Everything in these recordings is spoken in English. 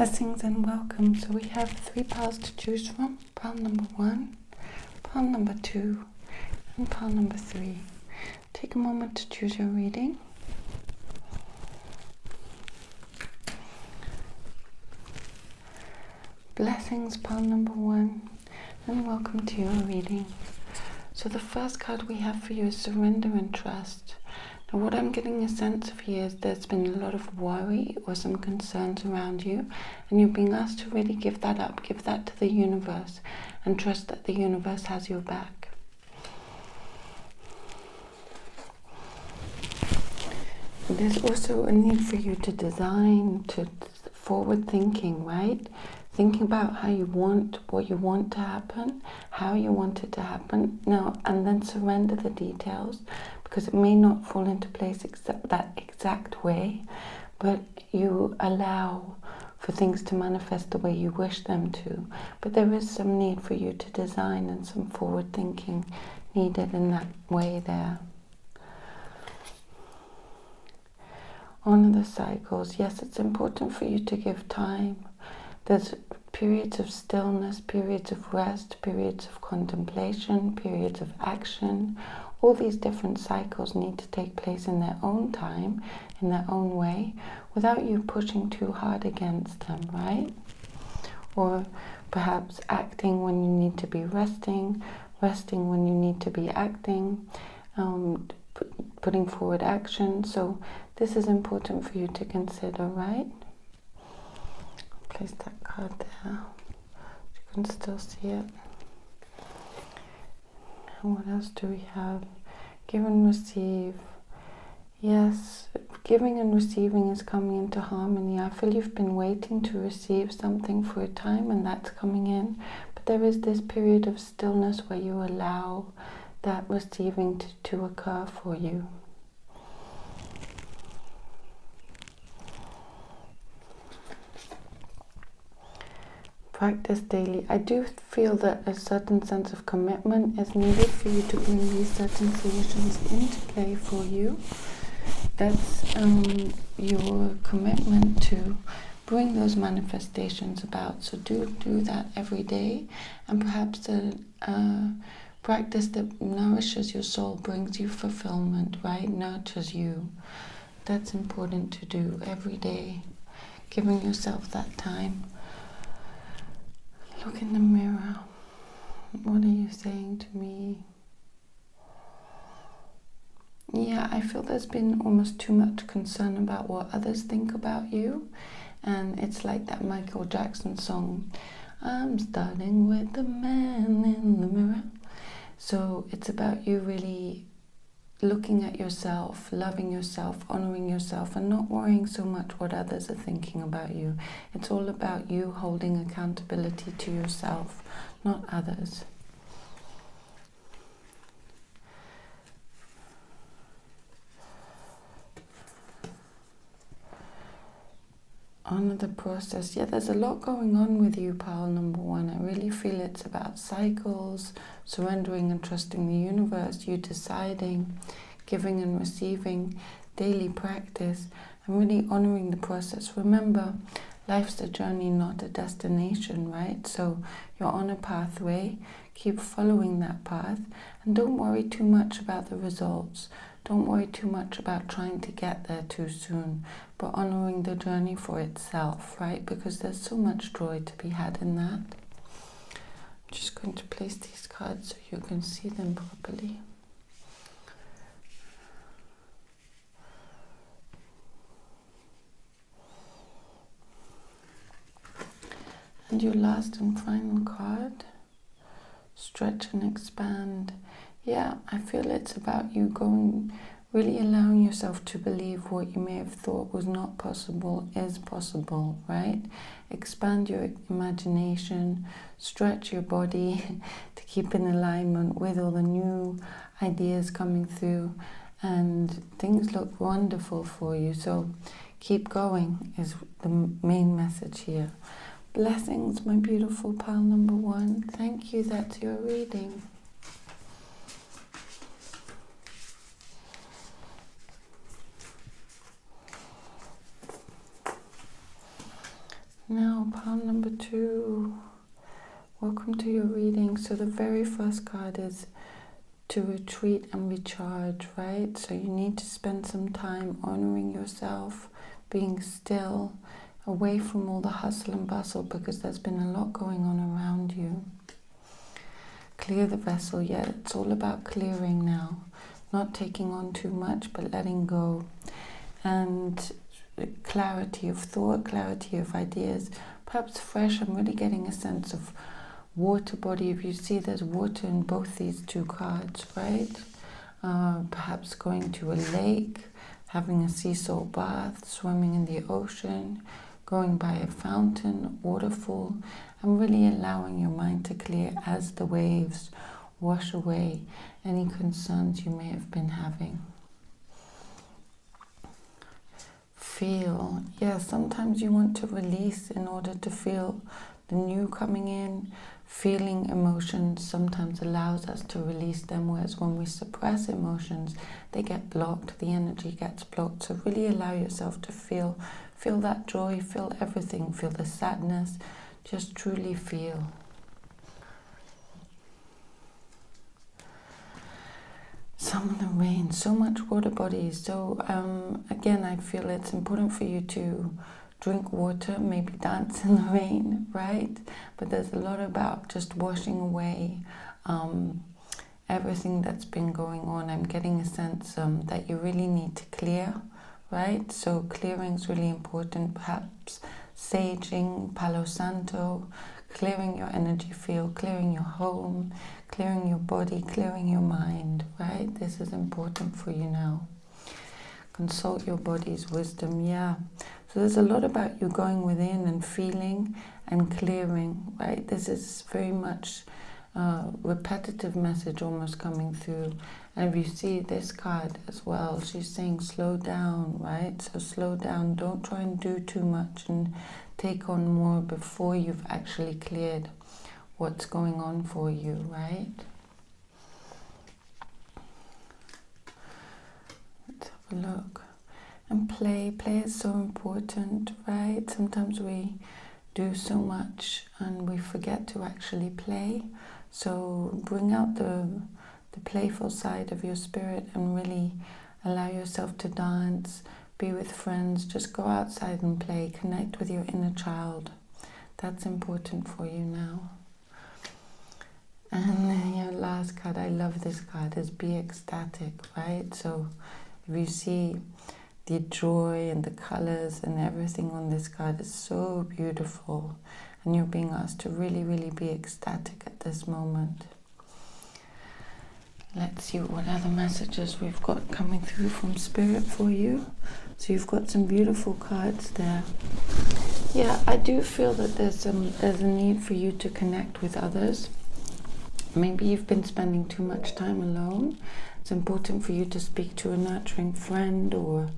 Blessings and welcome. So we have 3 piles to choose from. Pile number 1, pile number 2, and pile number 3. Take a moment to choose your reading. Blessings, pile number 1, and welcome to your reading. So the first card we have for you is Surrender and Trust. Now what I'm getting a sense of here is there's been a lot of worry or some concerns around you, and you're being asked to really give that up, give that to the universe, and trust that the universe has your back. There's also a need for you to design, to forward thinking, right? Thinking about how you want, what you want to happen, how you want it to happen. Now, and then surrender the details, because it may not fall into place that exact way, but you allow for things to manifest the way you wish them to. But there is some need for you to design and some forward thinking needed in that way there. Honor the cycles. Yes, it's important for you to give time. There's periods of stillness, periods of rest, periods of contemplation, periods of action. All these different cycles need to take place in their own time, in their own way, without you pushing too hard against them, right? Or perhaps acting when you need to be resting, resting when you need to be acting, putting forward action. So this is important for you to consider, right? Place that card there. You can still see it. And what else do we have? Give and receive. Yes, giving and receiving is coming into harmony. I feel you've been waiting to receive something for a time, and that's coming in. But there is this period of stillness where you allow that receiving to occur for you. Practice daily. I do feel that a certain sense of commitment is needed for you to bring these certain solutions into play for you. That's your commitment to bring those manifestations about. So do that every day, and perhaps a practice that nourishes your soul, brings you fulfillment, right? Nurtures you. That's important to do every day. Giving yourself that time. Look in the mirror. What are you saying to me? Yeah, I feel there's been almost too much concern about what others think about you. And it's like that Michael Jackson song, I'm starting with the man in the mirror. So it's about you really looking at yourself, loving yourself, honoring yourself, and not worrying so much what others are thinking about you. It's all about you holding accountability to yourself, not others. Honor the process. Yeah, there's a lot going on with you, pile number 1. I really feel it's about cycles, surrendering and trusting the universe, you deciding, giving and receiving, daily practice, and really honoring the process. Remember, life's a journey, not a destination, right? So you're on a pathway, keep following that path, and don't worry too much about the results. Don't worry too much about trying to get there too soon, but honoring the journey for itself, right? Because there's so much joy to be had in that. I'm just going to place these cards so you can see them properly. And your last and final card, stretch and expand. Yeah, I feel it's about you really allowing yourself to believe what you may have thought was not possible is possible, right? Expand your imagination, stretch your body to keep in alignment with all the new ideas coming through, and things look wonderful for you. So keep going is the main message here. Blessings, my beautiful pile number 1. Thank you, that's your reading. Now, pile number 2. Welcome to your reading. So the very first card is to retreat and recharge, right? So you need to spend some time honoring yourself, being still, away from all the hustle and bustle, because there's been a lot going on around you. Clear the vessel. Yeah, it's all about clearing now. Not taking on too much, but letting go. And clarity of thought, clarity of ideas. Perhaps fresh. I'm really getting a sense of water body. If you see there's water in both these 2 cards, right? Perhaps going to a lake, having a sea salt bath, swimming in the ocean, going by a fountain, waterfall, and really allowing your mind to clear as the waves wash away any concerns you may have been having. Feel. Yeah, sometimes you want to release in order to feel the new coming in. Feeling emotions sometimes allows us to release them, whereas when we suppress emotions, they get blocked, the energy gets blocked. So really allow yourself to feel that joy, feel everything, feel the sadness, just truly feel. Some of the rain, so much water bodies. So again, I feel it's important for you to drink water, maybe dance in the rain, right? But there's a lot about just washing away everything that's been going on. I'm getting a sense that you really need to clear, right? So clearing is really important. Perhaps saging, Palo Santo, clearing your energy field, clearing your home, clearing your body, clearing your mind, right? This is important for you now. Consult your body's wisdom, yeah. So there's a lot about you going within and feeling and clearing, right? This is very much a repetitive message almost coming through. And if you see this card as well, she's saying slow down, right? So slow down, don't try and do too much and take on more before you've actually cleared what's going on for you, right? Let's have a look. And play is so important, right? Sometimes we do so much and we forget to actually play. So bring out the playful side of your spirit and really allow yourself to dance, be with friends, just go outside and play, connect with your inner child. That's important for you now. And then your last card, I love this card, is be ecstatic, right? So if you see the joy and the colors and everything on this card is so beautiful, and you're being asked to really, really be ecstatic at this moment. Let's see what other messages we've got coming through from Spirit for you. So you've got some beautiful cards there. Yeah, I do feel that there's a need for you to connect with others. Maybe you've been spending too much time alone. It's important for you to speak to a nurturing friend or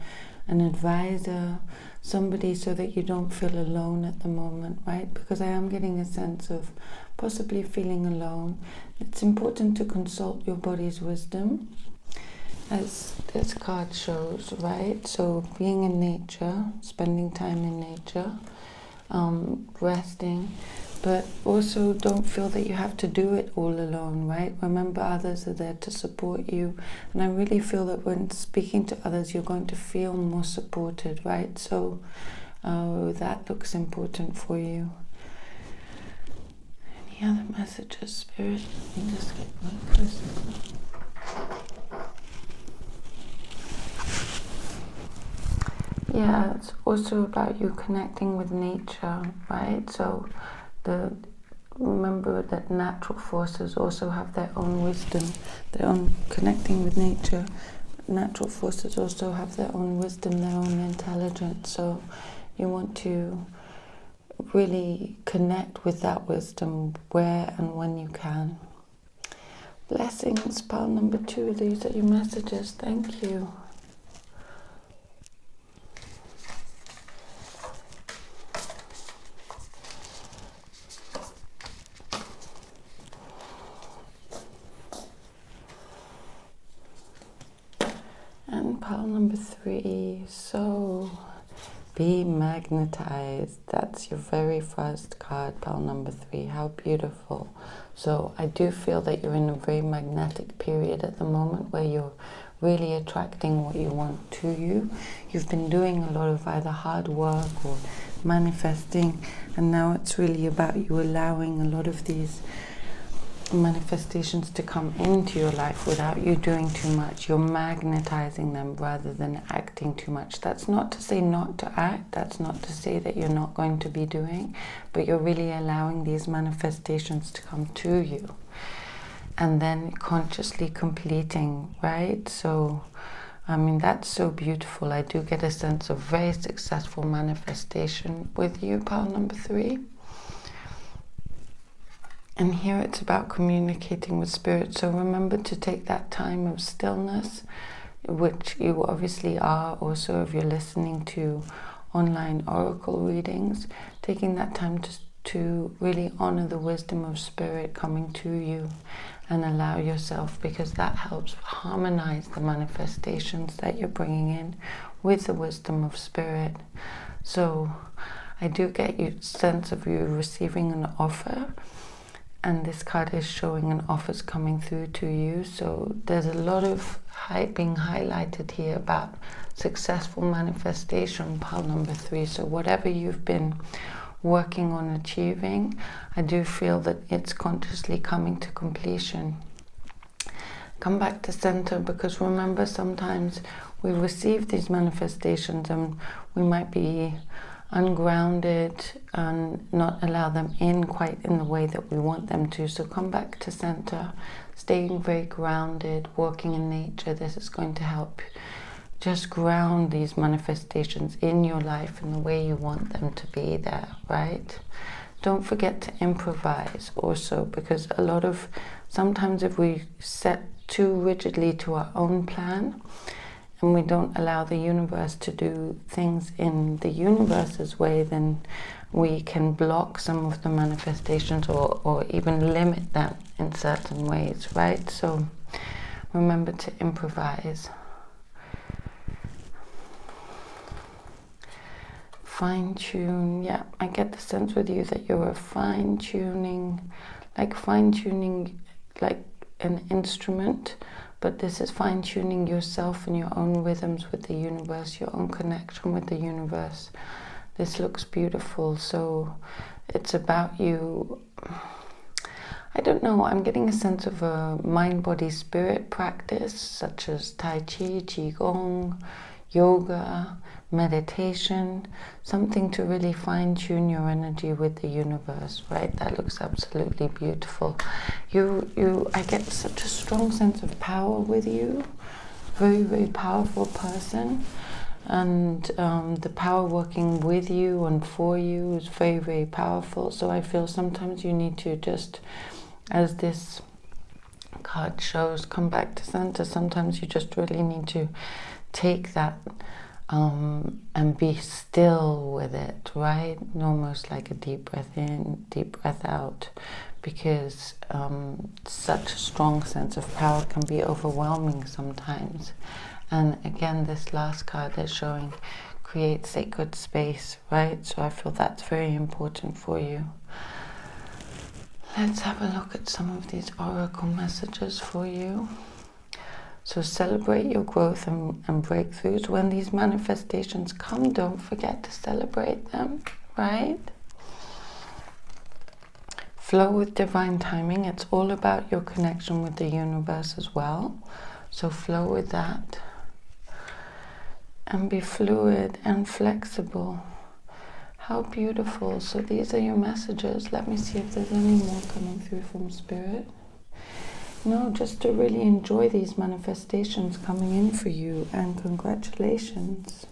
an advisor, somebody, so that you don't feel alone at the moment, right? Because I am getting a sense of possibly feeling alone. It's important to consult your body's wisdom, as this card shows, right? So being in nature, spending time in nature, resting, but also don't feel that you have to do it all alone, right? Remember, others are there to support you, and I really feel that when speaking to others, you're going to feel more supported, right? So that looks important for you. Any other messages, Spirit? Let me just get my crystal. Yeah, it's also about you connecting with nature, right? So remember that natural forces also have their own wisdom, their own connecting with nature. Natural forces also have their own wisdom, their own intelligence. So you want to really connect with that wisdom where and when you can. Blessings, pile number 2. These are your messages. Thank you. And pile number 3. So Be magnetized. That's your very first card, pile number 3. How beautiful. So I do feel that you're in a very magnetic period at the moment where you're really attracting what you want to you. You've been doing a lot of either hard work or manifesting, and now it's really about you allowing a lot of these manifestations to come into your life without you doing too much. You're magnetizing them rather than acting too much. That's not to say not to act, that's not to say that you're not going to be doing, but you're really allowing these manifestations to come to you and then consciously completing, right? So I mean, that's so beautiful. I do get a sense of very successful manifestation with you, pile number 3. And here it's about communicating with spirit. So remember to take that time of stillness, which you obviously are also if you're listening to online oracle readings, taking that time to really honor the wisdom of spirit coming to you and allow yourself, because that helps harmonize the manifestations that you're bringing in with the wisdom of spirit. So I do get a sense of you receiving an offer, and this card is showing an offer's coming through to you. So there's a lot of being highlighted here about successful manifestation, pile number 3. So whatever you've been working on achieving, I do feel that it's consciously coming to completion. Come back to center, because remember, sometimes we receive these manifestations and we might be ungrounded and not allow them in quite in the way that we want them to. So come back to center, staying very grounded, working in nature. This is going to help just ground these manifestations in your life in the way you want them to be there, right? Don't forget to improvise also, because sometimes if we set too rigidly to our own plan and we don't allow the universe to do things in the universe's way, then we can block some of the manifestations or even limit them in certain ways, right? So remember to improvise. Fine-tune, yeah, I get the sense with you that you're fine-tuning like an instrument, but this is fine-tuning yourself and your own rhythms with the universe, your own connection with the universe. This looks beautiful. So it's about you, I don't know, I'm getting a sense of a mind-body-spirit practice such as Tai Chi, Qigong, yoga, meditation, something to really fine-tune your energy with the universe, right? That looks absolutely beautiful. I get such a strong sense of power with you, very, very powerful person, and the power working with you and for you is very, very powerful. So I feel sometimes you need to just, as this card shows, come back to center. Sometimes you just really need to take that and be still with it, right? Almost like a deep breath in, deep breath out, because such a strong sense of power can be overwhelming sometimes. And again, this last card is showing create sacred space, right? So I feel that's very important for you. Let's have a look at some of these oracle messages for you. So celebrate your growth and breakthroughs. When these manifestations come, don't forget to celebrate them, right? Flow with divine timing. It's all about your connection with the universe as well. So flow with that. And be fluid and flexible. How beautiful. So these are your messages. Let me see if there's any more coming through from Spirit. No, just to really enjoy these manifestations coming in for you, and congratulations.